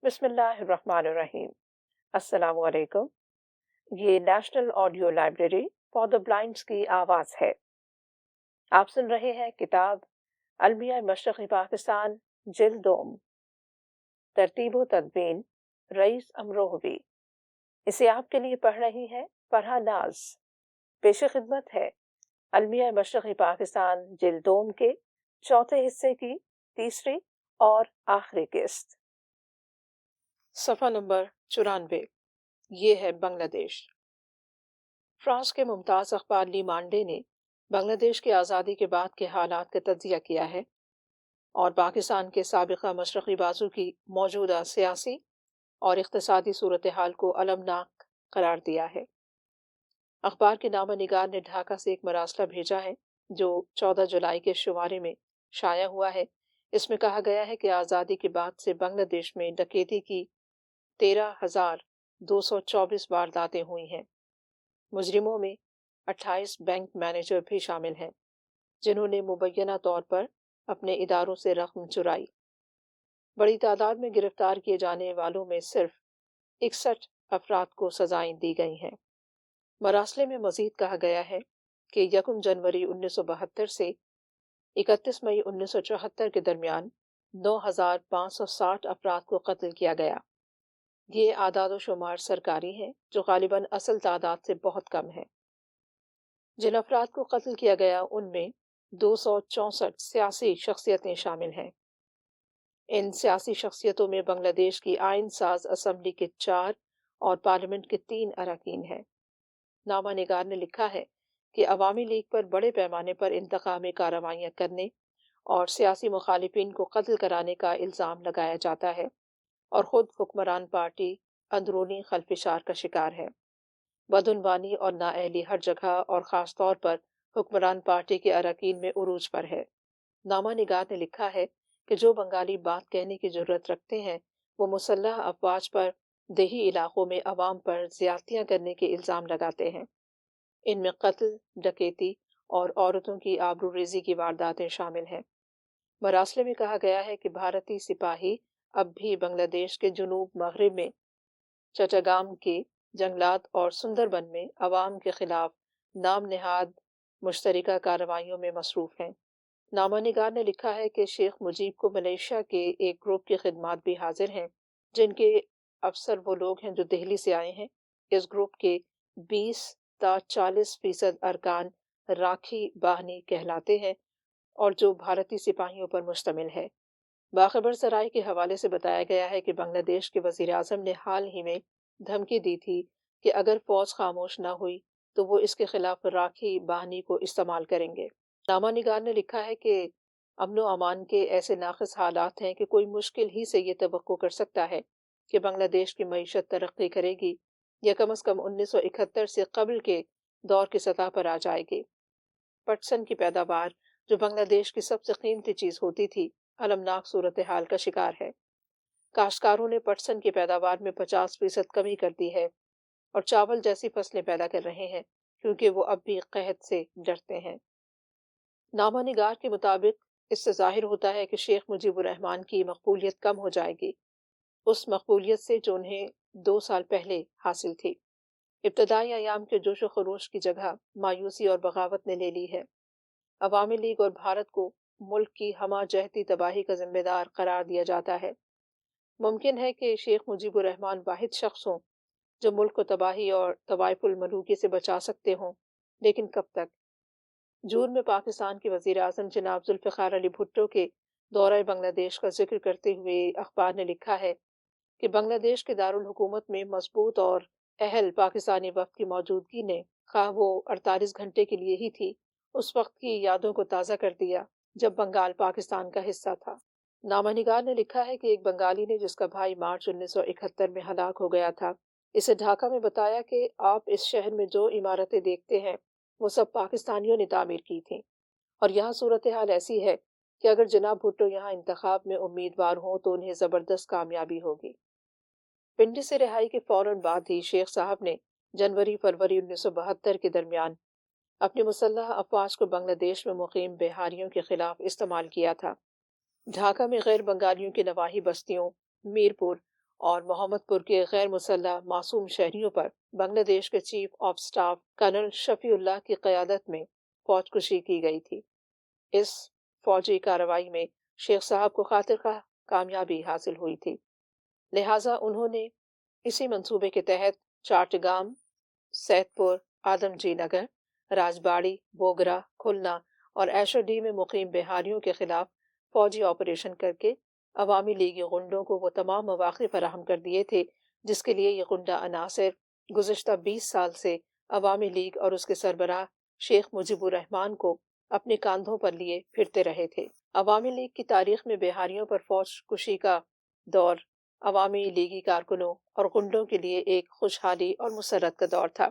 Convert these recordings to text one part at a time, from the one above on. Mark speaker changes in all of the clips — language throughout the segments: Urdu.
Speaker 1: بسم اللہ الرحمن الرحیم۔ السلام علیکم۔ یہ national audio library for the blinds کی آواز ہے۔ آپ سن رہے ہیں کتاب المیہ مشرقی پاکستان جلد دوم، ترتیب و تدوین رئیس امروہوی۔ اسے آپ کے لیے پڑھ رہی ہے فرحہ ناز۔ پیش خدمت ہے المیہ مشرقی پاکستان جلد دوم کے چوتھے حصے کی تیسری اور آخری قسط۔ صفحہ نمبر 94۔ یہ ہے بنگلہ دیش۔ فرانس کے ممتاز اخبار لی مانڈے نے بنگلہ دیش کی آزادی کے بعد کے حالات کا تجزیہ کیا ہے اور پاکستان کے سابقہ مشرقی بازو کی موجودہ سیاسی اور اقتصادی صورتحال کو المناک قرار دیا ہے۔ اخبار کے نامہ نگار نے ڈھاکہ سے ایک مراسلہ بھیجا ہے جو 14 جولائی کے شمارے میں شائع ہوا ہے۔ اس میں کہا گیا ہے کہ آزادی کے بعد سے بنگلہ دیش میں ڈکیتی کی 13,224 وارداتیں ہوئی ہیں۔ مجرموں میں 28 بینک مینیجر بھی شامل ہیں جنہوں نے مبینہ طور پر اپنے اداروں سے رقم چرائی۔ بڑی تعداد میں گرفتار کیے جانے والوں میں صرف 61 افراد کو سزائیں دی گئی ہیں۔ مراسلے میں مزید کہا گیا ہے کہ 1 جنوری 1972 سے 31 مئی 1974 کے درمیان 9,560 افراد کو قتل کیا گیا۔ یہ اعداد و شمار سرکاری ہیں جو غالباً اصل تعداد سے بہت کم ہے۔ جن افراد کو قتل کیا گیا ان میں 264 سیاسی شخصیتیں شامل ہیں۔ ان سیاسی شخصیتوں میں بنگلہ دیش کی آئین ساز اسمبلی کے 4 اور پارلیمنٹ کے 3 اراکین ہیں۔ نامہ نگار نے لکھا ہے کہ عوامی لیگ پر بڑے پیمانے پر انتقامی کارروائیاں کرنے اور سیاسی مخالفین کو قتل کرانے کا الزام لگایا جاتا ہے اور خود حکمران پارٹی اندرونی خلفشار کا شکار ہے۔ بدعنوانی اور نااہلی ہر جگہ اور خاص طور پر حکمران پارٹی کے اراکین میں عروج پر ہے۔ نامہ نگار نے لکھا ہے کہ جو بنگالی بات کہنے کی جرت رکھتے ہیں وہ مسلح افواج پر دیہی علاقوں میں عوام پر زیادتیاں کرنے کے الزام لگاتے ہیں۔ ان میں قتل، ڈکیتی اور عورتوں کی آبروریزی کی وارداتیں شامل ہیں۔ مراسلے میں کہا گیا ہے کہ بھارتی سپاہی اب بھی بنگلہ دیش کے جنوب مغرب میں چٹاگام کے جنگلات اور سندربن میں عوام کے خلاف نام نہاد مشترکہ کارروائیوں میں مصروف ہیں۔ نامہ نگار نے لکھا ہے کہ شیخ مجیب کو ملیشیا کے ایک گروپ کی خدمات بھی حاضر ہیں جن کے افسر وہ لوگ ہیں جو دہلی سے آئے ہیں۔ اس گروپ کے 20 تا 40% ارکان راکھی باہنی کہلاتے ہیں اور جو بھارتی سپاہیوں پر مشتمل ہے۔ باخبر سرائے کے حوالے سے بتایا گیا ہے کہ بنگلہ دیش کے وزیر اعظم نے حال ہی میں دھمکی دی تھی کہ اگر فوج خاموش نہ ہوئی تو وہ اس کے خلاف راکھی باہنی کو استعمال کریں گے۔ نامہ نگار نے لکھا ہے کہ امن و امان کے ایسے ناقص حالات ہیں کہ کوئی مشکل ہی سے یہ توقع کر سکتا ہے کہ بنگلہ دیش کی معیشت ترقی کرے گی یا کم از کم 1971 سے قبل کے دور کی سطح پر آ جائے گی۔ پٹسن کی پیداوار جو بنگلہ دیش کی سب سے قیمتی چیز ہوتی تھی المناک صورتحال کا شکار ہے۔ کاشتکاروں نے پٹسن کی پیداوار میں 50% کمی کر دی ہے اور چاول جیسی فصلیں پیدا کر رہے ہیں کیونکہ وہ اب بھی قحط سے ڈرتے ہیں۔ نامہ نگار کے مطابق اس سے ظاہر ہوتا ہے کہ شیخ مجیب الرحمان کی مقبولیت کم ہو جائے گی، اس مقبولیت سے جو انہیں 2 سال پہلے حاصل تھی۔ ابتدائی ایام کے جوش و خروش کی جگہ مایوسی اور بغاوت نے لے لی ہے۔ عوامی لیگ اور بھارت کو ملک کی ہمہ جہتی تباہی کا ذمہ دار قرار دیا جاتا ہے۔ ممکن ہے کہ شیخ مجیب الرحمان واحد شخص ہوں جو ملک کو تباہی اور طوائف الملوکی سے بچا سکتے ہوں، لیکن کب تک؟ جون میں پاکستان کے وزیر اعظم جناب ذوالفقار علی بھٹو کے دورہ بنگلہ دیش کا ذکر کرتے ہوئے اخبار نے لکھا ہے کہ بنگلہ دیش کے دارالحکومت میں مضبوط اور اہل پاکستانی وفد کی موجودگی نے خواہ وہ 48 گھنٹے کے لیے ہی تھی اس وقت کی یادوں کو تازہ کر دیا جب بنگال پاکستان کا حصہ تھا۔ نامہ نگار نے لکھا ہے کہ ایک بنگالی نے جس کا بھائی مارچ 1971 میں ہلاک ہو گیا تھا اسے ڈھاکہ میں بتایا کہ آپ اس شہر میں جو عمارتیں دیکھتے ہیں وہ سب پاکستانیوں نے تعمیر کی تھیں اور یہاں صورتحال ایسی ہے کہ اگر جناب بھٹو یہاں انتخاب میں امیدوار ہوں تو انہیں زبردست کامیابی ہوگی۔ پنڈی سے رہائی کے فوراً بعد ہی شیخ صاحب نے جنوری فروری 1972 کے درمیان اپنی مسلح افواج کو بنگلہ دیش میں مقیم بہاریوں کے خلاف استعمال کیا تھا۔ ڈھاکہ میں غیر بنگالیوں کی نواحی بستیوں میرپور اور محمد پور کے غیر مسلح معصوم شہریوں پر بنگلہ دیش کے چیف آف سٹاف کرنل شفیع اللہ کی قیادت میں فوج کشی کی گئی تھی۔ اس فوجی کارروائی میں شیخ صاحب کو خاطر خواہ کامیابی حاصل ہوئی تھی، لہٰذا انہوں نے اسی منصوبے کے تحت چاٹگام، سیت پور، آدم جی نگر، راجباڑی، بوگرا، کھلنا اور ایشر ڈی میں مقیم بہاریوں کے خلاف فوجی آپریشن کر کے عوامی لیگی غنڈوں کو وہ تمام مواقع فراہم کر دیے تھے جس کے لیے یہ غنڈہ عناصر گزشتہ 20 سال سے عوامی لیگ اور اس کے سربراہ شیخ مجیب الرحمان کو اپنے کاندھوں پر لیے پھرتے رہے تھے۔ عوامی لیگ کی تاریخ میں بہاریوں پر فوج کشی کا دور عوامی لیگی کارکنوں اور غنڈوں کے لیے ایک خوشحالی اور مسرت کا دور تھا۔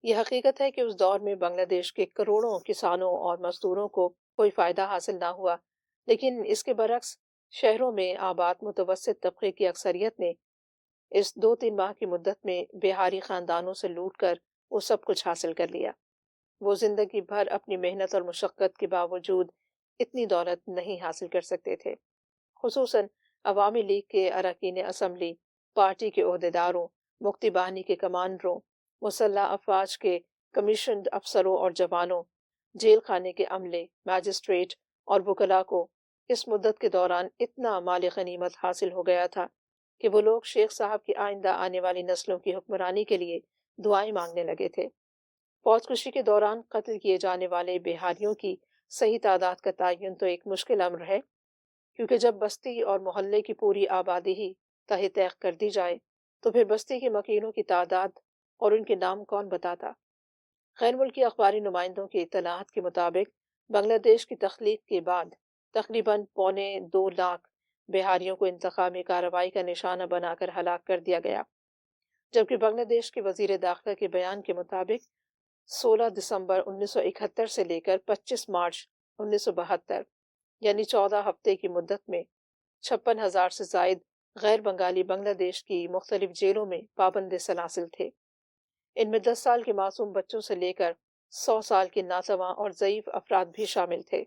Speaker 1: یہ حقیقت ہے کہ اس دور میں بنگلہ دیش کے کروڑوں کسانوں اور مزدوروں کو کوئی فائدہ حاصل نہ ہوا، لیکن اس کے برعکس شہروں میں آباد متوسط طبقے کی اکثریت نے اس 2-3 ماہ کی مدت میں بہاری خاندانوں سے لوٹ کر وہ سب کچھ حاصل کر لیا۔ وہ زندگی بھر اپنی محنت اور مشقت کے باوجود اتنی دولت نہیں حاصل کر سکتے تھے۔ خصوصاً عوامی لیگ کے اراکین اسمبلی، پارٹی کے عہدیداروں، مکتی باہنی کے کمانڈروں، مسلح افواج کے کمیشنڈ افسروں اور جوانوں، جیل خانے کے عملے، میجسٹریٹ اور وکلاء کو اس مدت کے دوران اتنا مال غنیمت حاصل ہو گیا تھا کہ وہ لوگ شیخ صاحب کی آئندہ آنے والی نسلوں کی حکمرانی کے لیے دعائیں مانگنے لگے تھے۔ فوج کشی کے دوران قتل کیے جانے والے بہاریوں کی صحیح تعداد کا تعین تو ایک مشکل امر ہے، کیونکہ جب بستی اور محلے کی پوری آبادی ہی تہہ تیغ کر دی جائے تو پھر بستی کے مکینوں کی تعداد اور ان کے نام کون بتاتا۔ غیر ملکی اخباری نمائندوں کی اطلاعات کے مطابق بنگلہ دیش کی تخلیق کے بعد تقریباً 2.25 لاکھ بہاریوں کو انتقامی کارروائی کا نشانہ بنا کر ہلاک کر دیا گیا، جبکہ بنگلہ دیش کے وزیر داخلہ کے بیان کے مطابق 16 دسمبر 1971 سے لے کر 25 مارچ 1972 یعنی 14 ہفتے کی مدت میں 56,000 سے زائد غیر بنگالی بنگلہ دیش کی مختلف جیلوں میں پابند سلاسل تھے۔ ان میں 10 سال کے معصوم بچوں سے لے کر 100 سال کے ناتواں اور ضعیف افراد بھی شامل تھے۔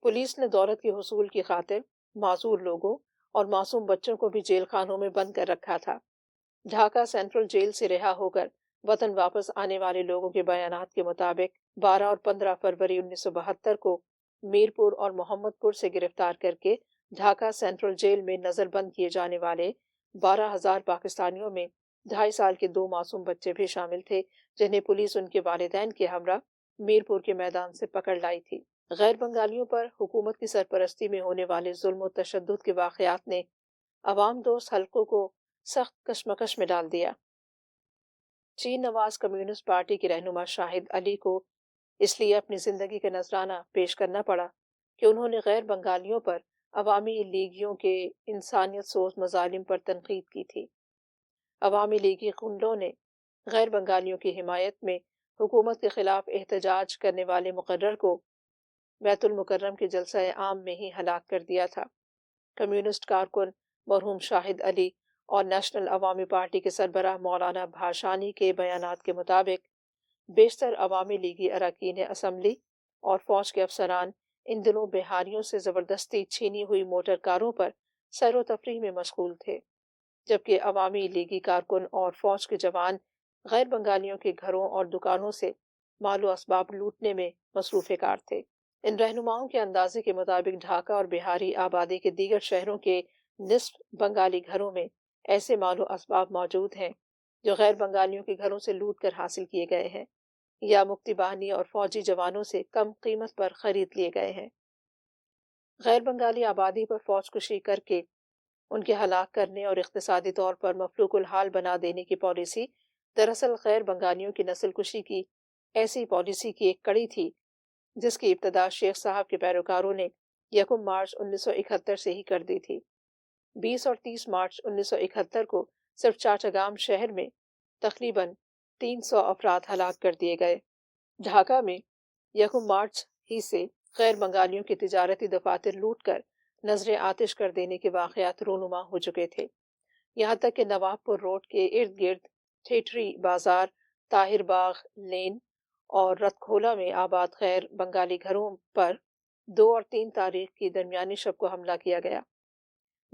Speaker 1: پولیس نے دولت کے حصول کی خاطر معذور لوگوں اور معصوم بچوں کو بھی جیل خانوں میں بند کر رکھا تھا۔ ڈھاکہ سینٹرل جیل سے رہا ہو کر وطن واپس آنے والے لوگوں کے بیانات کے مطابق 12 اور 15 فروری 1972 کو میرپور اور محمد پور سے گرفتار کر کے ڈھاکہ سینٹرل جیل میں نظر بند کیے جانے والے 12,000 پاکستانیوں میں 2.5 سال کے 2 معصوم بچے بھی شامل تھے، جنہیں پولیس ان کے والدین کے ہمراہ میرپور کے میدان سے پکڑ لائی تھی۔ غیر بنگالیوں پر حکومت کی سرپرستی میں ہونے والے ظلم و تشدد کے واقعات نے عوام دوست حلقوں کو سخت کشمکش میں ڈال دیا۔ چین نواز کمیونسٹ پارٹی کے رہنما شاہد علی کو اس لیے اپنی زندگی کا نذرانہ پیش کرنا پڑا کہ انہوں نے غیر بنگالیوں پر عوامی لیگیوں کے انسانیت سوز مظالم پر تنقید کی تھی۔ عوامی لیگی غنڈوں نے غیر بنگالیوں کی حمایت میں حکومت کے خلاف احتجاج کرنے والے مقرر کو بیت المکرم کے جلسہ عام میں ہی ہلاک کر دیا تھا۔ کمیونسٹ کارکن مرحوم شاہد علی اور نیشنل عوامی پارٹی کے سربراہ مولانا بھاشانی کے بیانات کے مطابق بیشتر عوامی لیگی اراکین اسمبلی اور فوج کے افسران ان دنوں بہاریوں سے زبردستی چھینی ہوئی موٹر کاروں پر سیر و تفریح میں مشغول تھے، جبکہ عوامی لیگی کارکن اور فوج کے جوان غیر بنگالیوں کے گھروں اور دکانوں سے مال و اسباب لوٹنے میں مصروف کار تھے۔ ان رہنماؤں کے اندازے کے مطابق ڈھاکہ اور بہاری آبادی کے دیگر شہروں کے نصف بنگالی گھروں میں ایسے مال و اسباب موجود ہیں جو غیر بنگالیوں کے گھروں سے لوٹ کر حاصل کیے گئے ہیں یا مکتی باہنی اور فوجی جوانوں سے کم قیمت پر خرید لیے گئے ہیں۔ غیر بنگالی آبادی پر فوج کشی کر کے ان کے ہلاک کرنے اور اقتصادی طور پر مفلوک الحال بنا دینے کی پالیسی دراصل غیر بنگالیوں کی نسل کشی کی ایسی پالیسی کی ایک کڑی تھی جس کی ابتدا شیخ صاحب کے پیروکاروں نے 1 مارچ 1971 سے ہی کر دی تھی۔ 20 اور 30 مارچ 1971 کو صرف چاٹگام شہر میں تقریباً 300 افراد ہلاک کر دیے گئے۔ ڈھاکہ میں 1 مارچ ہی سے غیر بنگالیوں کے تجارتی دفاتر لوٹ کر نظر آتش کر دینے کے واقعات رونما ہو چکے تھے، یہاں تک کہ نواب پور روڈ کے ارد گرد ٹھیٹری بازار، طاہر باغ لین اور رتکھولا میں آباد غیر بنگالی گھروں پر 2 اور 3 تاریخ کی درمیانی شب کو حملہ کیا گیا۔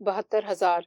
Speaker 1: 72,000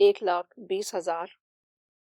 Speaker 1: 1,20,000,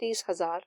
Speaker 1: 30,000,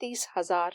Speaker 1: 30,000,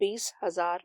Speaker 1: 20,000,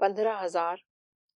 Speaker 1: 15,000,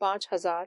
Speaker 1: 5,000,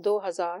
Speaker 1: 2,000,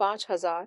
Speaker 1: 5,000,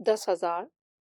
Speaker 1: 10,000,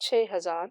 Speaker 1: 6,000,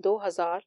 Speaker 1: 2,000,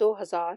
Speaker 1: 2,000,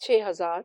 Speaker 1: 6,000,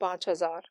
Speaker 1: 5,000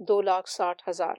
Speaker 1: 2,60,000।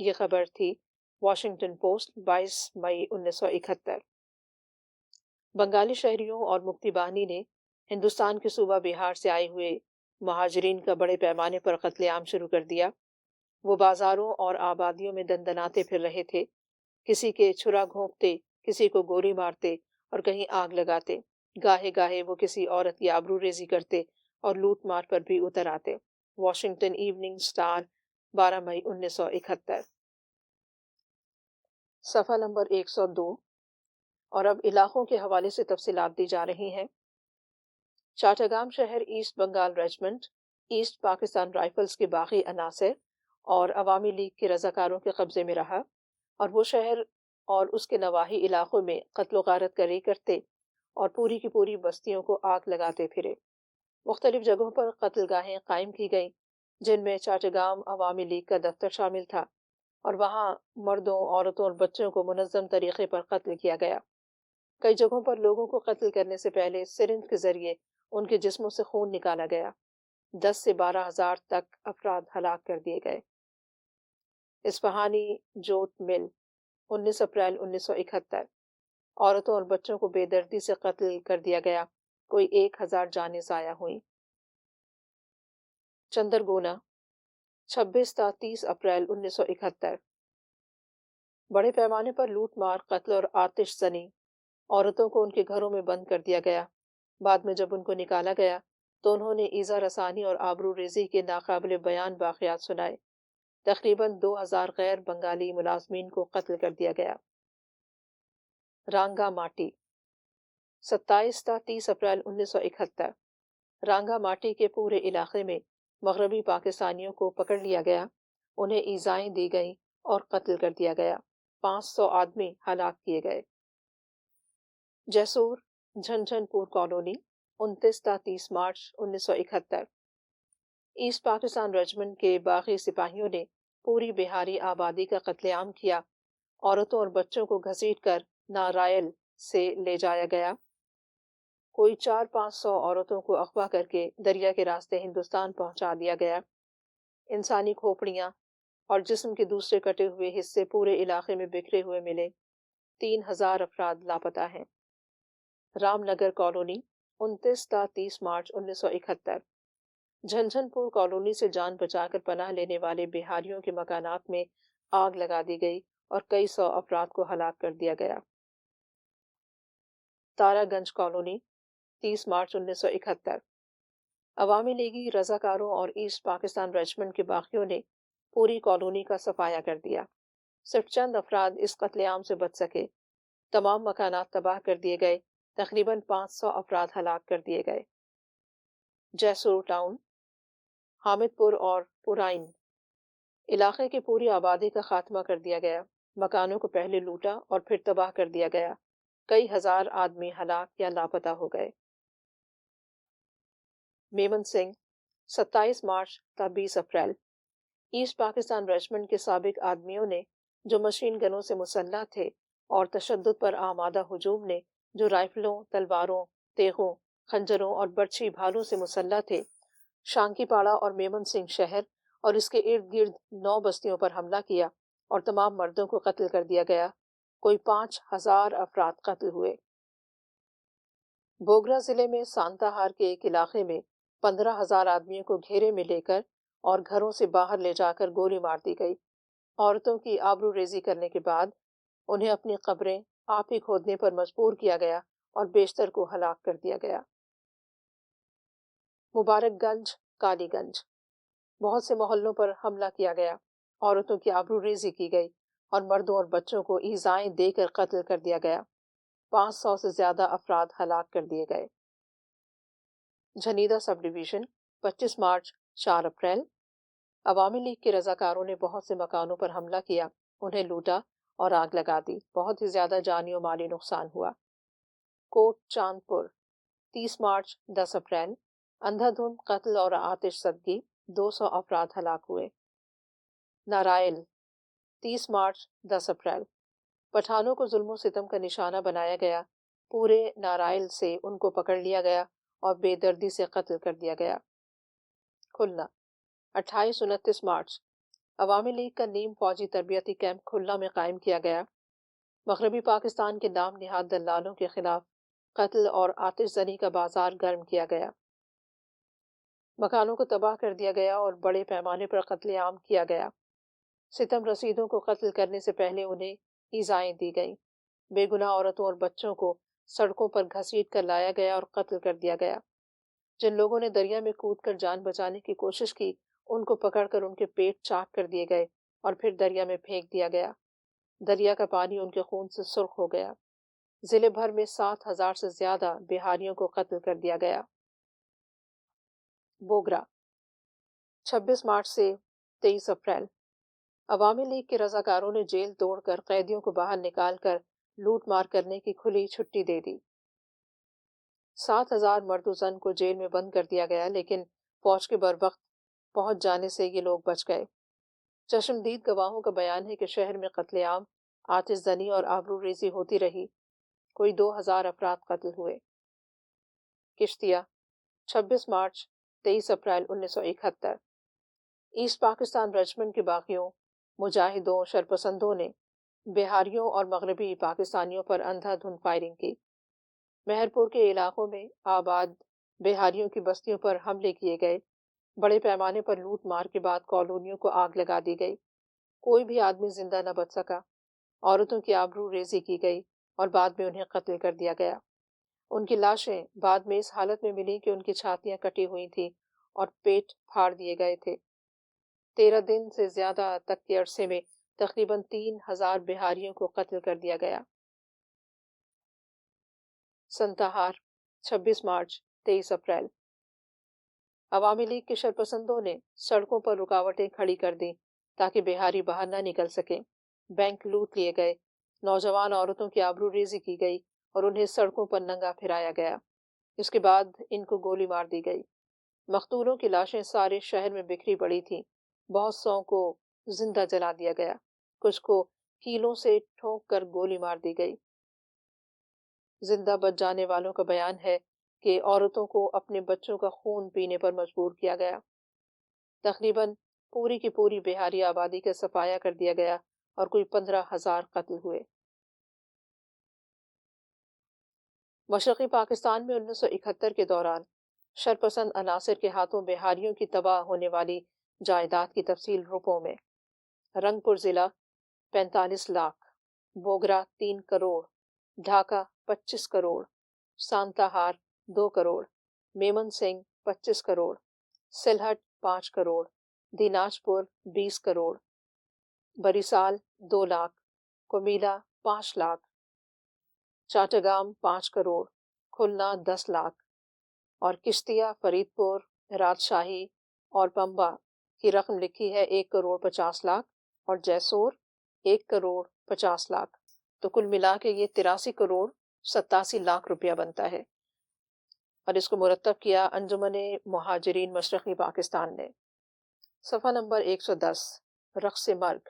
Speaker 1: یہ خبر تھی واشنگٹن پوسٹ 22 مئی 1971۔ بنگالی شہریوں اور مکتی باہنی نے ہندوستان کے صوبہ بہار سے آئے ہوئے مہاجرین کا بڑے پیمانے پر قتل عام شروع کر دیا۔ وہ بازاروں اور آبادیوں میں دندناتے پھر رہے تھے، کسی کے چھرا گھونپتے، کسی کو گولی مارتے اور کہیں آگ لگاتے۔ گاہے گاہے وہ کسی عورت کی آبرو ریزی کرتے اور لوٹ مار پر بھی اتر آتے۔ واشنگٹن ایوننگ سٹار 12 مئی 1971۔ صفحہ نمبر 102۔ اور اب علاقوں کے حوالے سے تفصیلات دی جا رہی ہیں۔ چاٹاگام شہر east Bengal regiment, east Pakistan rifles کے باقی عناصر اور عوامی لیگ کے رضاکاروں کے قبضے میں رہا، اور وہ شہر اور اس کے نواحی علاقوں میں قتل و غارت کرے کرتے اور پوری کی پوری بستیوں کو آگ لگاتے پھرے۔ مختلف جگہوں پر قتل گاہیں قائم کی گئیں، جن میں چاٹاگام عوامی لیگ کا دفتر شامل تھا، اور وہاں مردوں، عورتوں اور بچوں کو منظم طریقے پر قتل کیا گیا۔ کئی جگہوں پر لوگوں کو قتل کرنے سے پہلے سرنج کے ذریعے ان کے جسموں سے خون نکالا گیا۔ 10 سے 12 ہزار تک افراد ہلاک کر دیے گئے۔ اصفہانی جوٹ مل، 19 اپریل 1971۔ عورتوں اور بچوں کو بے دردی سے قتل کر دیا گیا، کوئی 1000 جانیں ضائع ہوئیں۔ چندرگونا، 26 تا 30 اپریل 1971۔ بڑے پیمانے پر لوٹ مار، قتل اور آتش زنی۔ عورتوں کو ان کے گھروں میں بند کر دیا گیا۔ بعد میں جب ان کو نکالا گیا تو انہوں نے ایذا رسانی اور آبرو ریزی کے ناقابل بیان واقعات سنائے۔ تقریباً 2000 غیر بنگالی ملازمین کو قتل کر دیا گیا۔ رانگا ماٹی، 27 تا 30 اپریل 1971۔ رانگا ماٹی کے پورے علاقے میں مغربی پاکستانیوں کو پکڑ لیا گیا، انہیں ایذائیں دی گئیں اور قتل کر دیا گیا۔ 500 آدمی ہلاک کیے گئے۔ جیسور، جھنجھن پور کالونی، 29 تا 30 مارچ 1971۔ ایسٹ پاکستان ریجمنٹ کے باغی سپاہیوں نے پوری بہاری آبادی کا قتل عام کیا۔ عورتوں اور بچوں کو گھسیٹ کر نارائل سے لے جایا گیا۔ کوئی 400-500 عورتوں کو اغوا کر کے دریا کے راستے ہندوستان پہنچا دیا گیا۔ انسانی کھوپڑیاں اور جسم کے دوسرے کٹے ہوئے حصے پورے علاقے میں بکھرے ہوئے ملے۔ 3000 افراد لاپتہ ہیں۔ رام نگر کالونی، 29 تا 30 مارچ 1971۔ جھنجھن پور کالونی سے جان بچا کر پناہ لینے والے بہاریوں کے مکانات میں آگ لگا دی گئی اور کئی 100 افراد کو ہلاک کر دیا گیا۔ تارا گنج کالونی، 30 مارچ 1971۔ عوامی لیگی رضاکاروں اور ایسٹ پاکستان ریجمنٹ کے باغیوں نے پوری کالونی کا صفایا کر دیا۔ صرف چند افراد اس قتل عام سے بچ سکے۔ تمام مکانات تباہ کر دیے گئے، تقریباً 500 افراد ہلاک کر دیے گئے۔ جیسور ٹاؤن، حامد پور اور پورائن علاقے کی پوری آبادی کا خاتمہ کر دیا گیا۔ مکانوں کو پہلے لوٹا اور پھر تباہ کر دیا گیا۔ کئی ہزار آدمی ہلاک یا لاپتہ ہو گئے۔ میمن سنگھ، 27 مارچ تا 20 اپریل۔ ایسٹ پاکستان ریجمنٹ کے سابق آدمیوں نے جو مشین گنوں سے مسلح تھے اور تشدد پر آمادہ ہجوم نے جو رائفلوں، تلواروں، تیغوں، خنجروں اور برچھی بھالوں سے مسلح تھے، شانکی پاڑا اور میمن سنگھ شہر اور اس کے ارد گرد 9 بستیوں پر حملہ کیا اور تمام مردوں کو قتل کر دیا گیا۔ کوئی 5000 افراد قتل ہوئے۔ بوگرا ضلع میں سانتاہار کے ایک علاقے میں 15000 آدمیوں کو گھیرے میں لے کر اور گھروں سے باہر لے جا کر گولی مار دی گئی۔ عورتوں کی آبرو ریزی کرنے کے بعد انہیں اپنی قبریں آپ ہی کھودنے پر مجبور کیا گیا اور بیشتر کو ہلاک کر دیا گیا۔ مبارک گنج، کالی گنج، بہت سے محلوں پر حملہ کیا گیا، عورتوں کی آبرو ریزی کی گئی اور مردوں اور بچوں کو ایذائیں دے کر قتل کر دیا گیا۔ 500 سے زیادہ افراد ہلاک کر دیے گئے۔ جھنیدا سب ڈویژن، 25 مارچ 4 اپریل۔ عوامی لیگ کے رضاکاروں نے بہت سے مکانوں پر حملہ کیا، انہیں لوٹا اور آگ لگا دی۔ بہت ہی زیادہ جانی و مالی نقصان ہوا۔ کوٹ چاند پور، 30 مارچ 10 اپریل۔ اندھا دھند قتل اور آتش زدگی، 200 افراد ہلاک ہوئے۔ نارائل، 30 مارچ 10 اپریل۔ پٹھانوں کو ظلم و ستم کا نشانہ بنایا گیا، پورے نارائل سے ان کو پکڑ لیا گیا اور بے دردی سے قتل کر دیا گیا۔ کھلنا، 28-29 مارچ۔ عوامی لیگ کا نیم فوجی تربیتی کیمپ کھلنا میں قائم کیا گیا۔ مغربی پاکستان کے نام نہاد دلالوں کے خلاف قتل اور آتش زنی کا بازار گرم کیا گیا۔ مکانوں کو تباہ کر دیا گیا اور بڑے پیمانے پر قتل عام کیا گیا۔ ستم رسیدوں کو قتل کرنے سے پہلے انہیں ایذائیں دی گئیں۔ بے گناہ عورتوں اور بچوں کو سڑکوں پر گھسیٹ کر لایا گیا اور قتل کر دیا گیا۔ جن لوگوں نے دریا میں کود کر جان بچانے کی کوشش کی ان کو پکڑ کر ان کے پیٹ چاک کر دیے گئے اور پھر دریا میں پھینک دیا گیا۔ دریا کا پانی ان کے خون سے سرخ ہو گیا۔ ضلع بھر میں 7,000 سے زیادہ بہاریوں کو قتل کر دیا گیا۔ بوگرا، 26 مارچ سے 23 اپریل۔ عوامی لیگ کے رضاکاروں نے جیل توڑ کر قیدیوں کو باہر نکال کر لوٹ مار کرنے کی کھلی چھٹی دے دی۔ 7,000 مرد و زن کو جیل میں بند کر دیا گیا، لیکن فوج کے بروقت پہنچ جانے سے یہ لوگ بچ گئے۔ چشمدید گواہوں کا بیان ہے کہ شہر میں قتل عام، آتش زنی اور آبرو ریزی ہوتی رہی۔ کوئی 2,000 افراد قتل ہوئے۔ Kushtia, 26 March 23 April 1971۔ East Pakistan regiment کے باغیوں، مجاہدوں، شرپسندوں نے بہاریوں اور مغربی پاکستانیوں پر اندھا دھند فائرنگ کی۔ مہرپور کے علاقوں میں آباد بہاریوں کی بستیوں پر حملے کیے گئے۔ بڑے پیمانے پر لوٹ مار کے بعد کالونیوں کو آگ لگا دی گئی۔ کوئی بھی آدمی زندہ نہ بچ سکا۔ عورتوں کی آبرو ریزی کی گئی اور بعد میں انہیں قتل کر دیا گیا۔ ان کی لاشیں بعد میں اس حالت میں ملی کہ ان کی چھاتیاں کٹی ہوئی تھیں اور پیٹ پھاڑ دیے گئے تھے۔ 13 دن سے زیادہ تک کے عرصے میں تقریباً 3,000 بہاریوں کو قتل کر دیا گیا۔ سنتہار، 26 مارچ 23 اپریل۔ عوامی لیگ کے شرپسندوں نے سڑکوں پر رکاوٹیں کھڑی کر دیں تاکہ بہاری باہر نہ نکل سکیں۔ بینک لوٹ لیے گئے، نوجوان عورتوں کی آبرو ریزی کی گئی اور انہیں سڑکوں پر ننگا پھرایا گیا۔ اس کے بعد ان کو گولی مار دی گئی۔ مقتولوں کی لاشیں سارے شہر میں بکھری پڑی تھیں۔ بہت سو کو زندہ جلا دیا گیا، کچھ کو کیلوں سے ٹھونک کر گولی مار دی گئی۔ زندہ بچ جانے والوں کا بیان ہے کہ عورتوں کو اپنے بچوں کا خون پینے پر مجبور کیا گیا۔ تقریباً پوری کی پوری بہاری آبادی کا صفایا کر دیا گیا اور کوئی 15,000 قتل ہوئے۔ مشرقی پاکستان میں 1971 کے دوران شرپسند عناصر کے ہاتھوں بہاریوں کی تباہ ہونے والی جائیداد کی تفصیل روپوں میں: رنگپور ضلع 45 لاکھ، بوگرا 3 کروڑ، ڈھاکہ 25 کروڑ، سانتاہار 2 کروڑ، میمن سنگھ 25 کروڑ، سلہٹ 5 کروڑ، دیناج پور 20 کروڑ، بریسال 2 لاکھ، کومیلا 5 لاکھ، چاٹگام 5 کروڑ، کھلنا 10 لاکھ، اور کشتیہ، فرید پور، راجشاہی اور پمبا کی رقم لکھی ہے 1 کروڑ 50 لاکھ اور جیسور 1 کروڑ 50 لاکھ۔ تو کل ملا کے یہ 83 کروڑ 87 لاکھ روپیہ بنتا ہے، اور اس کو مرتب کیا انجمن مہاجرین مشرقی پاکستان نے۔ صفحہ نمبر 110، رقص مرگ۔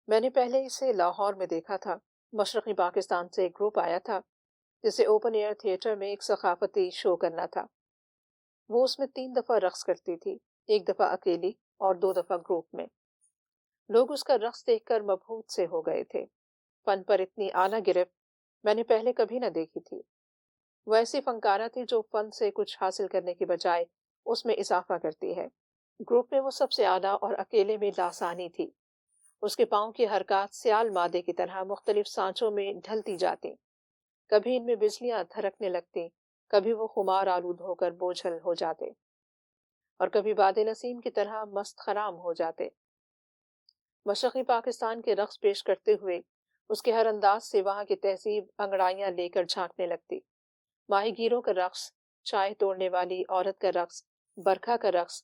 Speaker 1: میں نے پہلے اسے لاہور میں دیکھا تھا۔ مشرقی پاکستان سے ایک گروپ آیا تھا جسے اوپن ایئر تھیٹر میں ایک ثقافتی شو کرنا تھا۔ وہ اس میں 3 دفعہ رقص کرتی تھی، 1 دفعہ اکیلی اور 2 دفعہ گروپ میں۔ لوگ اس کا رقص دیکھ کر مبہوت سے ہو گئے تھے۔ فن پر اتنی اعلیٰ گرفت میں نے پہلے کبھی نہ دیکھی تھی۔ وہ ایسی فنکارہ تھی جو فن سے کچھ حاصل کرنے کی بجائے اس میں اضافہ کرتی ہے۔ گروپ میں وہ سب سے اعلیٰ اور اکیلے میں لاسانی تھی۔ اس کے پاؤں کی حرکات سیال مادے کی طرح مختلف سانچوں میں ڈھلتی جاتی۔ کبھی ان میں بجلیاں دھڑکنے لگتی، کبھی وہ خمار آلود ہو کر بوجھل ہو جاتے، اور کبھی باد نسیم کی طرح مست خرام ہو جاتے۔ مشرقی پاکستان کے رقص پیش کرتے ہوئے اس کے ہر انداز سے وہاں کی تہذیب انگڑائیاں لے کر جھانکنے لگتی۔ ماہی گیروں کا رقص، چائے توڑنے والی عورت کا رقص، برکھا کا رقص،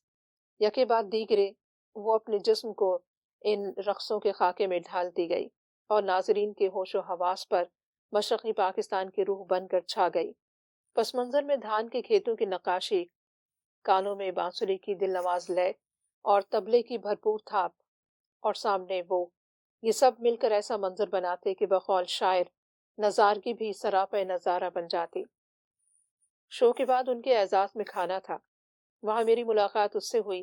Speaker 1: یکے بعد دیگرے وہ اپنے جسم کو ان رقصوں کے خاکے میں ڈھالتی گئی اور ناظرین کے ہوش و حواس پر مشرقی پاکستان کی روح بن کر چھا گئی۔ پس منظر میں دھان کے کھیتوں کی نقاشی، کانوں میں بانسری کی دل نواز لے اور طبلے کی بھرپور تھاپ، اور سامنے وہ، یہ سب مل کر ایسا منظر بناتے کہ بقول شاعر نظارگی بھی سراپے نظارہ بن جاتی۔ شو کے بعد ان کے اعزاز میں کھانا تھا۔ وہاں میری ملاقات اس سے ہوئی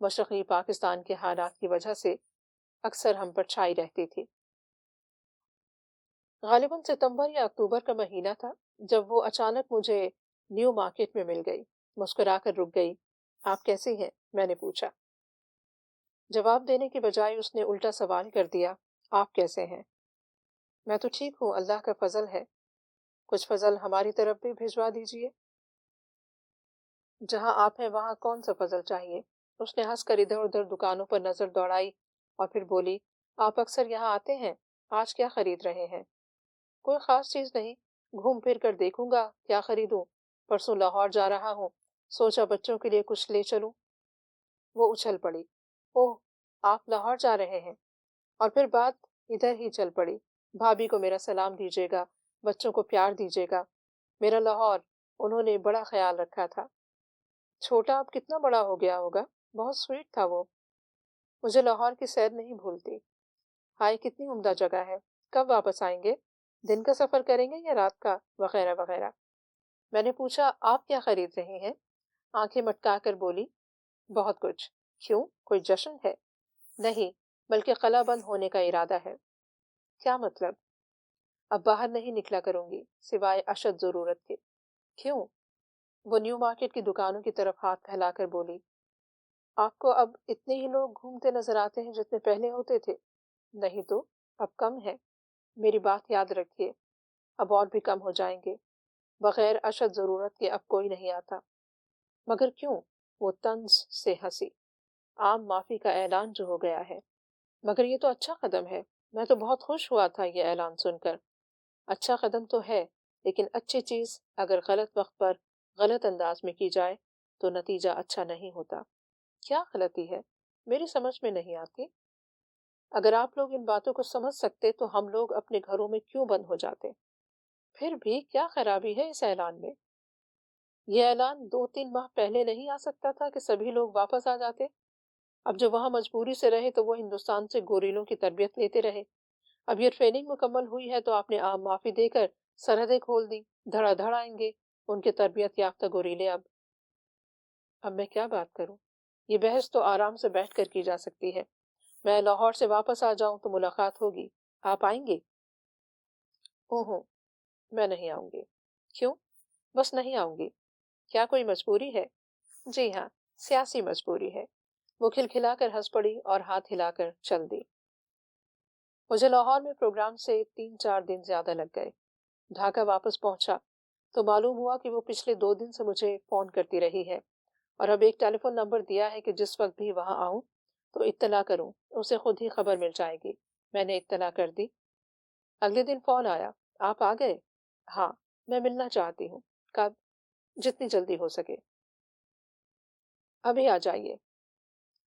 Speaker 1: مشرقی پاکستان کے حالات کی وجہ سے اکثر ہم پر چھائی رہتی تھی۔ غالباً ستمبر یا اکتوبر کا مہینہ تھا جب وہ اچانک مجھے نیو مارکیٹ میں مل گئی۔ مسکرا کر رک گئی۔ آپ کیسی ہیں؟ میں نے پوچھا۔ جواب دینے کے بجائے اس نے الٹا سوال کر دیا، آپ کیسے ہیں؟ میں تو ٹھیک ہوں، اللہ کا فضل ہے۔ کچھ فضل ہماری طرف بھی بھجوا دیجیے۔ جہاں آپ ہیں وہاں کون سا فضل چاہیے؟ اس نے ہنس کر ادھر ادھر دکانوں پر نظر دوڑائی اور پھر بولی، آپ اکثر یہاں آتے ہیں، آج کیا خرید رہے ہیں؟ کوئی خاص چیز نہیں، گھوم پھر کر دیکھوں گا کیا خریدوں۔ پرسوں لاہور جا رہا ہوں، سوچا بچوں کے لیے کچھ لے چلوں۔ وہ اچھل پڑی، اوہ آپ لاہور جا رہے ہیں؟ اور پھر بات ادھر ہی چل پڑی، بھابھی کو میرا سلام دیجیے گا، بچوں کو پیار دیجیے گا۔ میرا لاہور انہوں نے بڑا خیال رکھا تھا۔ چھوٹا اب کتنا بڑا ہو گیا ہوگا، بہت سویٹ تھا وہ۔ مجھے لاہور کی سیر نہیں بھولتی۔ ہائے کتنی عمدہ جگہ ہے، کب واپس آئیں گے؟ دن کا سفر کریں گے یا رات کا؟ وغیرہ وغیرہ۔ میں نے پوچھا، آپ کیا خرید رہی ہیں؟ آنکھیں مٹکا کر بولی، بہت کچھ۔ کیوں، کوئی جشن ہے؟ نہیں، بلکہ قلعہ بند ہونے کا ارادہ ہے۔ کیا مطلب؟ اب باہر نہیں نکلا کروں گی سوائے اشد ضرورت کے۔ کیوں؟ وہ نیو مارکیٹ کی دکانوں کی طرف ہاتھ پھیلا کر بولی، آپ کو اب اتنے ہی لوگ گھومتے نظر آتے ہیں جتنے پہلے ہوتے تھے؟ نہیں تو، اب کم ہے۔ میری بات یاد رکھیے، اب اور بھی کم ہو جائیں گے۔ بغیر اشد ضرورت کے اب کوئی نہیں آتا۔ مگر کیوں؟ وہ طنز سے ہنسی۔ عام معافی کا اعلان جو ہو گیا ہے۔ مگر یہ تو اچھا قدم ہے، میں تو بہت خوش ہوا تھا یہ اعلان سن کر۔ اچھا قدم تو ہے، لیکن اچھی چیز اگر غلط وقت پر غلط انداز میں کی جائے تو نتیجہ اچھا نہیں ہوتا۔ کیا غلطی ہے؟ میری سمجھ میں نہیں آتی۔ اگر آپ لوگ ان باتوں کو سمجھ سکتے تو ہم لوگ اپنے گھروں میں کیوں بند ہو جاتے؟ پھر بھی کیا خرابی ہے اس اعلان میں؟ یہ اعلان 2-3 ماہ پہلے نہیں آ سکتا تھا کہ سبھی لوگ واپس آ جاتے؟ اب جو وہاں مجبوری سے رہے تو وہ ہندوستان سے گوریلوں کی تربیت لیتے رہے۔ اب یہ ٹریننگ مکمل ہوئی ہے تو آپ نے عام معافی دے کر سرحدیں کھول دی، دھڑا دھڑ آئیں گے ان کے تربیت یافتہ گوریلے۔ اب میں کیا بات کروں؟ یہ بحث تو آرام سے بیٹھ کر کی جا سکتی ہے۔ میں لاہور سے واپس آ جاؤں تو ملاقات ہوگی، آپ آئیں گے؟ اوہ، میں نہیں آؤں گی۔ کیوں؟ بس نہیں آؤں گی۔ کیا کوئی مجبوری ہے؟ جی ہاں، سیاسی مجبوری ہے۔ وہ کھلکھلا کر ہنس پڑی اور ہاتھ ہلا کر چل دی۔ مجھے لاہور میں پروگرام سے 3-4 دن زیادہ لگ گئے۔ ڈھاکہ واپس پہنچا تو معلوم ہوا کہ وہ پچھلے 2 دن سے مجھے فون کرتی رہی ہے اور اب ایک ٹیلی فون نمبر دیا ہے کہ جس وقت بھی وہاں آؤں تو اطلاع کروں، اسے خود ہی خبر مل جائے گی۔ میں نے اطلاع کر دی۔ اگلے دن فون آیا، آپ آ گئے؟ ہاں، میں ملنا چاہتی ہوں۔ کب؟ جتنی جلدی ہو سکے۔ ابھی آ جائیے۔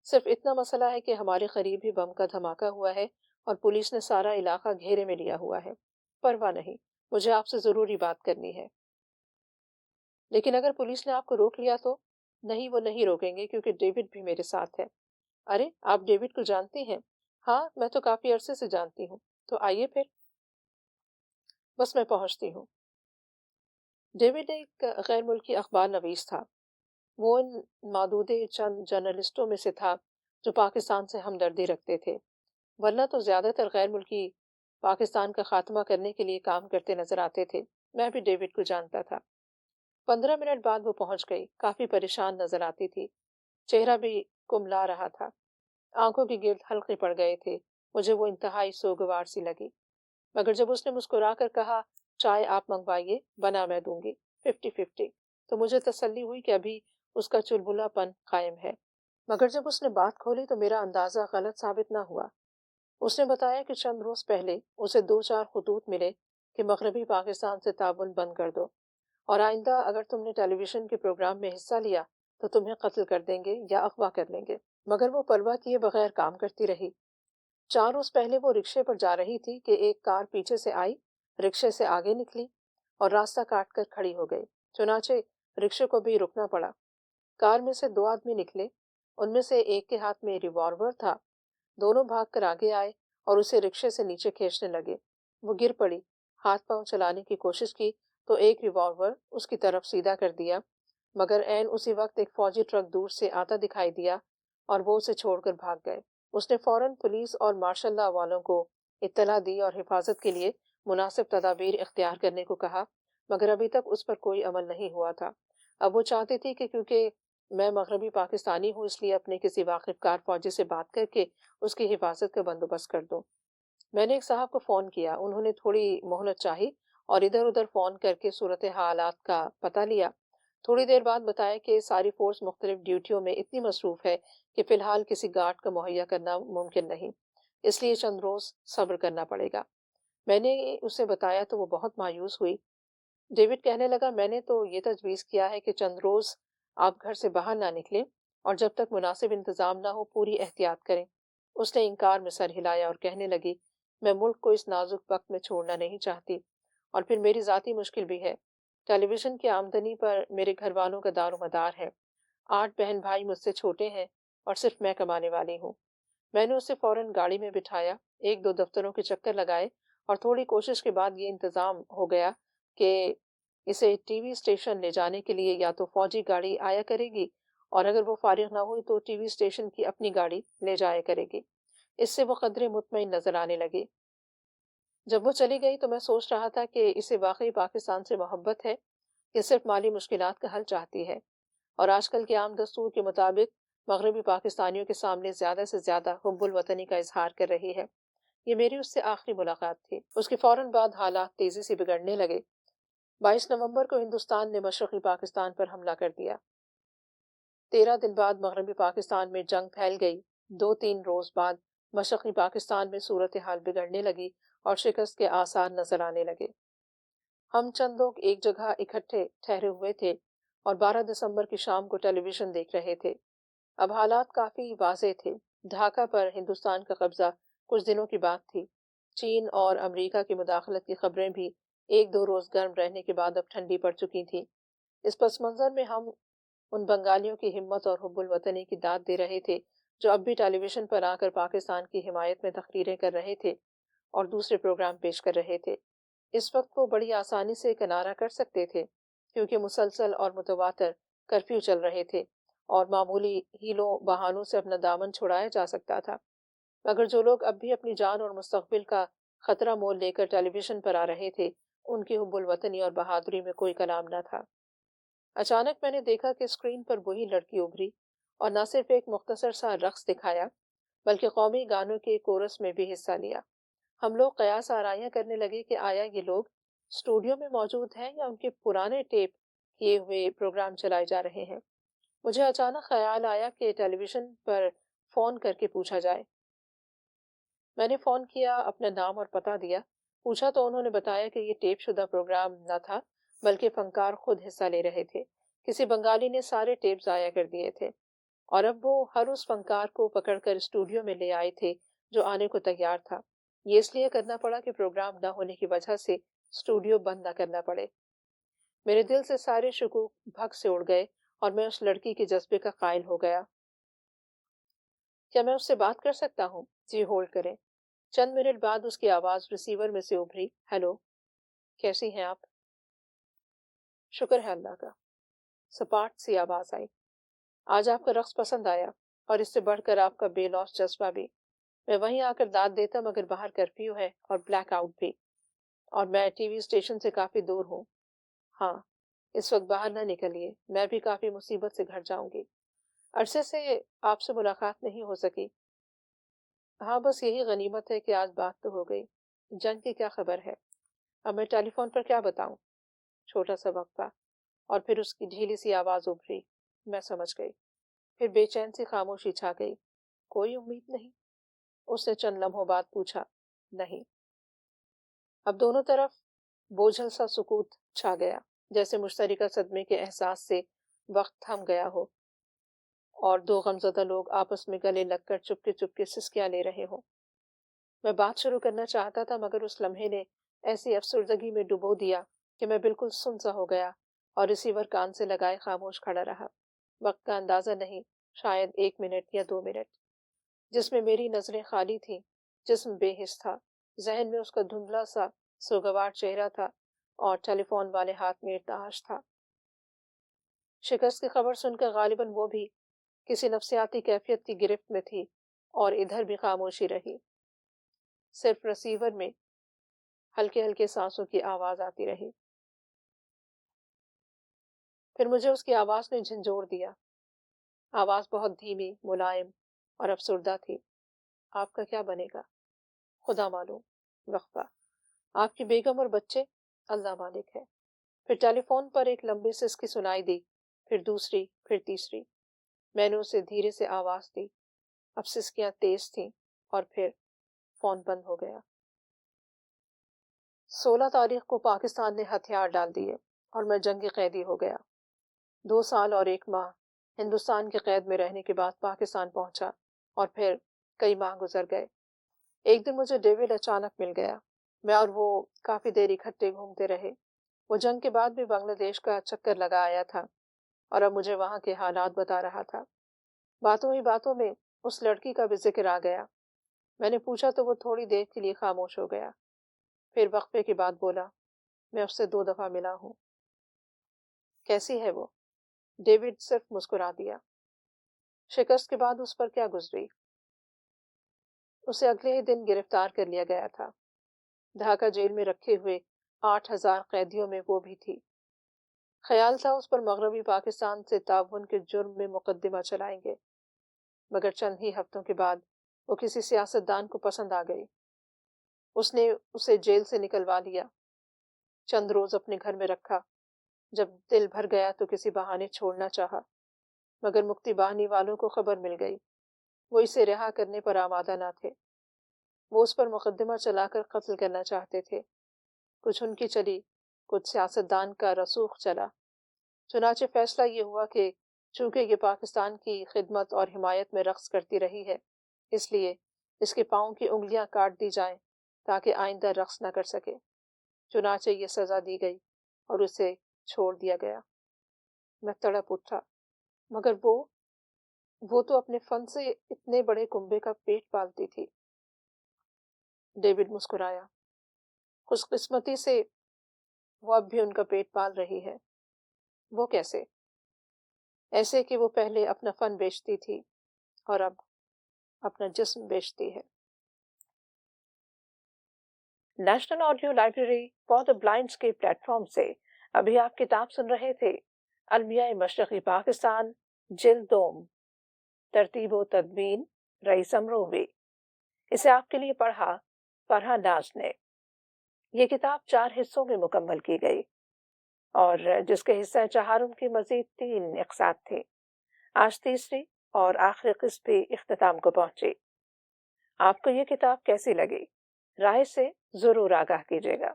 Speaker 1: صرف اتنا مسئلہ ہے کہ ہمارے قریب ہی بم کا دھماکہ ہوا ہے اور پولیس نے سارا علاقہ گھیرے میں لیا ہوا ہے۔ پرواہ نہیں، مجھے آپ سے ضروری بات کرنی ہے۔ لیکن اگر پولیس نے آپ کو روک لیا تو؟ نہیں، وہ نہیں روکیں گے کیونکہ ڈیوڈ بھی میرے ساتھ ہے۔ ارے، آپ ڈیوڈ کو جانتی ہیں؟ ہاں، میں تو کافی عرصے سے جانتی ہوں۔ تو آئیے پھر۔ بس میں پہنچتی ہوں۔ ڈیوڈ ایک غیر ملکی اخبار نویس تھا۔ وہ ان معدودے چند جرنلسٹوں میں سے تھا جو پاکستان سے ہمدردی رکھتے تھے، ورنہ تو زیادہ تر غیر ملکی پاکستان کا خاتمہ کرنے کے لیے کام کرتے نظر آتے تھے۔ میں بھی ڈیوڈ کو جانتا تھا۔ 15 منٹ بعد وہ پہنچ گئی، کافی پریشان نظر آتی تھی، چہرہ بھی کملا رہا تھا، آنکھوں کے گرد حلقے پڑ گئے تھے۔ مجھے وہ انتہائی سوگوار سی لگی، مگر جب اس نے مسکرا کر کہا، چائے آپ منگوائیے، بنا میں دوں گی، 50-50، تو مجھے تسلی ہوئی کہ ابھی اس کا چلبلا پن قائم ہے۔ مگر جب اس نے بات کھولی تو میرا اندازہ غلط ثابت نہ ہوا۔ اس نے بتایا کہ چند روز پہلے اسے 2-4 خطوط ملے کہ مغربی پاکستان سے تعاون بند کر دو، اور آئندہ اگر تم نے ٹیلی ویژن کے پروگرام میں حصہ لیا تو تمہیں قتل کر دیں گے یا اغوا کر لیں گے۔ مگر وہ پرواہ کیے بغیر کام کرتی رہی۔ 4 روز پہلے وہ رکشے پر جا رہی تھی کہ ایک کار پیچھے سے آئی، رکشے سے آگے نکلی اور راستہ کاٹ کر کھڑی ہو گئی۔ چنانچہ رکشے کو بھی رکنا پڑا۔ کار میں سے 2 آدمی نکلے، ان میں سے ایک کے ہاتھ میں ریوالور تھا۔ دونوں بھاگ کر آگے آئے اور اسے رکشے سے نیچے کھینچنے لگے۔ وہ گر پڑی، ہاتھ پاؤں چلانے کی کوشش کی تو ایک ریوالور اس کی طرف سیدھا کر دیا، مگر عین اسی وقت ایک فوجی ٹرک دور سے آتا دکھائی دیا اور وہ اسے چھوڑ کر بھاگ گئے۔ اس نے فوراً پولیس اور مارشل لاء والوں کو اطلاع دی اور حفاظت کے لیے مناسب تدابیر اختیار کرنے کو کہا، مگر ابھی تک اس پر کوئی عمل نہیں ہوا تھا۔ اب وہ چاہتی تھی کہ کیونکہ میں مغربی پاکستانی ہوں، اس لیے اپنے کسی واقف کار فوجی سے بات کر کے اس کی حفاظت کا بندوبست کر دوں۔ میں نے ایک صاحب کو فون کیا، انہوں نے تھوڑی مہلت چاہی اور ادھر ادھر فون کر کے صورت حالات کا پتہ لیا۔ تھوڑی دیر بعد بتایا کہ ساری فورس مختلف ڈیوٹیوں میں اتنی مصروف ہے کہ فی الحال کسی گارڈ کا مہیا کرنا ممکن نہیں، اس لیے چند روز صبر کرنا پڑے گا۔ میں نے اسے بتایا تو وہ بہت مایوس ہوئی۔ ڈیوڈ کہنے لگا، میں نے تو یہ تجویز کیا ہے کہ چند روز آپ گھر سے باہر نہ نکلیں اور جب تک مناسب انتظام نہ ہو پوری احتیاط کریں۔ اس نے انکار میں سر ہلایا اور کہنے لگی، میں ملک کو اس نازک وقت میں چھوڑنا نہیں چاہتی، اور پھر میری ذاتی مشکل بھی ہے۔ ٹیلی ویژن کی آمدنی پر میرے گھر والوں کا دار و مدار ہے۔ 8 بہن بھائی مجھ سے چھوٹے ہیں اور صرف میں کمانے والی ہوں۔ میں نے اسے فوراً گاڑی میں بٹھایا، 1-2 دفتروں کے چکر لگائے اور تھوڑی کوشش کے بعد یہ انتظام ہو گیا کہ اسے ٹی وی اسٹیشن لے جانے کے لیے یا تو فوجی گاڑی آیا کرے گی، اور اگر وہ فارغ نہ ہوئی تو ٹی وی اسٹیشن کی اپنی گاڑی لے جایا کرے گی۔ اس سے وہ قدرے مطمئن نظر آنے لگی۔ جب وہ چلی گئی تو میں سوچ رہا تھا کہ اسے واقعی پاکستان سے محبت ہے کہ صرف مالی مشکلات کا حل چاہتی ہے، اور آج کل کے عام دستور کے مطابق مغربی پاکستانیوں کے سامنے زیادہ سے زیادہ حب الوطنی کا اظہار کر رہی ہے۔ یہ میری اس سے آخری ملاقات تھی۔ اس کے فوراً بعد حالات تیزی سے بگڑنے لگے۔ 22 نومبر کو ہندوستان نے مشرقی پاکستان پر حملہ کر دیا۔ 13 دن بعد مغربی پاکستان میں جنگ پھیل گئی۔ 2-3 روز بعد مشرقی پاکستان میں صورتحال بگڑنے لگی اور شکست کے آثار نظر آنے لگے۔ ہم چند لوگ ایک جگہ اکٹھے ٹھہرے ہوئے تھے اور 12 دسمبر کی شام کو ٹیلی ویژن دیکھ رہے تھے۔ اب حالات کافی واضح تھے۔ ڈھاکہ پر ہندوستان کا قبضہ کچھ دنوں کی بات تھی۔ چین اور امریکہ کی مداخلت کی خبریں بھی 1-2 روز گرم رہنے کے بعد اب ٹھنڈی پڑ چکی تھیں۔ اس پس منظر میں ہم ان بنگالیوں کی ہمت اور حب الوطنی کی داد دے رہے تھے جو اب بھی ٹیلی ویژن پر آ کر پاکستان کی حمایت میں تقریریں کر رہے تھے اور دوسرے پروگرام پیش کر رہے تھے۔ اس وقت وہ بڑی آسانی سے کنارہ کر سکتے تھے کیونکہ مسلسل اور متواتر کرفیو چل رہے تھے اور معمولی ہیلوں بہانوں سے اپنا دامن چھڑایا جا سکتا تھا، مگر جو لوگ اب بھی اپنی جان اور مستقبل کا خطرہ مول لے کر ٹیلی ویژن پر آ رہے تھے، ان کی حب الوطنی اور بہادری میں کوئی کلام نہ تھا۔ اچانک میں نے دیکھا کہ اسکرین پر وہی لڑکی ابھری اور نہ صرف ایک مختصر سا رقص دکھایا بلکہ قومی گانوں کے کورس میں بھی حصہ لیا۔ ہم لوگ قیاس آرائیاں کرنے لگے کہ آیا یہ لوگ اسٹوڈیو میں موجود ہیں یا ان کے پرانے ٹیپ کیے ہوئے پروگرام چلائے جا رہے ہیں۔ مجھے اچانک خیال آیا کہ ٹیلی ویژن پر فون کر کے پوچھا جائے۔ میں نے فون کیا، اپنا نام اور پتہ دیا، پوچھا تو انہوں نے بتایا کہ یہ ٹیپ شدہ پروگرام نہ تھا بلکہ فنکار خود حصہ لے رہے تھے۔ کسی بنگالی نے سارے ٹیپ ضائع کر دیے تھے اور اب وہ ہر اس فنکار کو پکڑ کر اسٹوڈیو میں لے آئے تھے جو آنے کو تیار تھا۔ یہ اس لیے کرنا پڑا کہ پروگرام نہ ہونے کی وجہ سے اسٹوڈیو بند نہ کرنا پڑے۔ میرے دل سے سارے شکوک بھگ سے اڑ گئے اور میں اس لڑکی کے جذبے کا قائل ہو گیا۔ کیا میں اس سے بات کر سکتا ہوں؟ جی ہولڈ کریں۔ چند منٹ بعد اس کی آواز ریسیور میں سے ابھری، ہیلو، کیسی ہیں آپ؟ شکر ہے اللہ کا، سپاٹ سی آواز آئی۔ آج آپ کا رقص پسند آیا اور اس سے بڑھ کر آپ کا بے لوث جذبہ بھی۔ میں وہیں آ کر داد دیتا مگر باہر کرفیو ہے اور بلیک آؤٹ بھی، اور میں ٹی وی اسٹیشن سے کافی دور ہوں۔ ہاں، اس وقت باہر نہ نکلیے، میں بھی کافی مصیبت سے گھر جاؤں گی۔ عرصے سے آپ سے ملاقات نہیں ہو سکی۔ ہاں، بس یہی غنیمت ہے کہ آج بات تو ہو گئی۔ جنگ کی کیا خبر ہے؟ اب میں ٹیلی فون پر کیا بتاؤں؟ چھوٹا سا وقفہ اور پھر اس کی ڈھیلی سی آواز ابھری، میں سمجھ گئی۔ پھر بے چین سی خاموشی چھا گئی۔ کوئی امید نہیں؟ اس نے چند لمحوں بعد پوچھا۔ نہیں۔ اب دونوں طرف بوجھل سا سکوت چھا گیا، جیسے مشترکہ صدمے کے احساس سے وقت تھم گیا ہو اور دو غمزدہ لوگ آپس میں گلے لگ کر چپکے سسکیاں لے رہے ہوں۔ میں بات شروع کرنا چاہتا تھا مگر اس لمحے نے ایسی افسردگی میں ڈبو دیا کہ میں بالکل سن سا ہو گیا اور ریسیور کان سے لگائے خاموش کھڑا رہا۔ وقت کا اندازہ نہیں، شاید 1 منٹ یا 2 منٹ، جس میں میری نظریں خالی تھیں، جسم بے حس تھا، ذہن میں اس کا دھندلا سا سوگوار چہرہ تھا اور ٹیلی فون والے ہاتھ میں ارتعاش تھا۔ شکست کی خبر سن کر غالباً وہ بھی کسی نفسیاتی کیفیت کی گرفت میں تھی اور ادھر بھی خاموشی رہی، صرف رسیور میں ہلکے ہلکے سانسوں کی آواز آتی رہی۔ پھر مجھے اس کی آواز نے جھنجھوڑ دیا۔ آواز بہت دھیمی، ملائم اور افسردہ تھی۔ آپ کا کیا بنے گا؟ خدا معلوم۔ وقفہ۔ آپ کی بیگم اور بچے؟ اللہ مالک ہے۔ پھر ٹیلی فون پر ایک لمبی سسکی سنائی دی، پھر دوسری، پھر تیسری۔ میں نے اسے دھیرے سے آواز دی۔ اب سسکیاں تیز تھیں اور پھر فون بند ہو گیا۔ 16 تاریخ کو پاکستان نے ہتھیار ڈال دیے اور میں جنگی قیدی ہو گیا۔ 2 سال اور 1 ماہ ہندوستان کی قید میں رہنے کے بعد پاکستان پہنچا اور پھر کئی ماہ گزر گئے۔ ایک دن مجھے ڈیوڈ اچانک مل گیا۔ میں اور وہ کافی دیر اکٹھے گھومتے رہے۔ وہ جنگ کے بعد بھی بنگلہ دیش کا چکر لگا آیا تھا اور اب مجھے وہاں کے حالات بتا رہا تھا۔ باتوں ہی باتوں میں اس لڑکی کا بھی ذکر آ گیا۔ میں نے پوچھا تو وہ تھوڑی دیر کے لیے خاموش ہو گیا، پھر وقفے کے بعد بولا، میں اس سے 2 دفعہ ملا ہوں۔ کیسی ہے وہ؟ ڈیوڈ صرف مسکرا دیا۔ شکست کے بعد اس پر کیا گزری؟ اسے اگلے ہی دن گرفتار کر لیا گیا تھا۔ ڈھاکہ جیل میں رکھے ہوئے 8000 قیدیوں میں وہ بھی تھی۔ خیال تھا اس پر مغربی پاکستان سے تعاون کے جرم میں مقدمہ چلائیں گے، مگر چند ہی ہفتوں کے بعد وہ کسی سیاستدان کو پسند آ گئی۔ اس نے اسے جیل سے نکلوا لیا، چند روز اپنے گھر میں رکھا۔ جب دل بھر گیا تو کسی بہانے چھوڑنا چاہا، مگر مکتی باہنی والوں کو خبر مل گئی۔ وہ اسے رہا کرنے پر آمادہ نہ تھے۔ وہ اس پر مقدمہ چلا کر قتل کرنا چاہتے تھے۔ کچھ ان کی چلی، کچھ سیاستدان کا رسوخ چلا۔ چنانچہ فیصلہ یہ ہوا کہ چونکہ یہ پاکستان کی خدمت اور حمایت میں رقص کرتی رہی ہے، اس لیے اس کے پاؤں کی انگلیاں کاٹ دی جائیں تاکہ آئندہ رقص نہ کر سکے۔ چنانچہ یہ سزا دی گئی اور اسے چھوڑ دیا گیا۔ میں تڑپ اٹھا، مگر وہ تو اپنے فن سے اتنے بڑے کنبے کا پیٹ پالتی تھی۔ ڈیوڈ مسکرایا۔ خوش قسمتی سے وہ اب بھی ان کا پیٹ پال رہی ہے۔ وہ کیسے؟ ایسے کہ وہ پہلے اپنا فن بیچتی تھی اور اب اپنا جسم بیچتی ہے۔ National audio library for the blinds کے پلیٹ فارم سے ابھی آپ کتاب سن رہے تھے المیہ مشرقی پاکستان جلد دوم، ترتیب و تدوین رئیس امروی۔ اسے آپ کے لیے پڑھا فرحہ ناز نے۔ یہ کتاب 4 حصوں میں مکمل کی گئی اور جس کے حصہ چہارم کی مزید 3 اقساط تھے۔ آج تیسری اور آخری قسط بھی اختتام کو پہنچی۔ آپ کو یہ کتاب کیسی لگی؟ رائے سے ضرور آگاہ کیجیے گا۔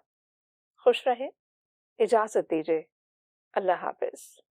Speaker 1: خوش رہیں، اجازت دیجیے، اللہ حافظ۔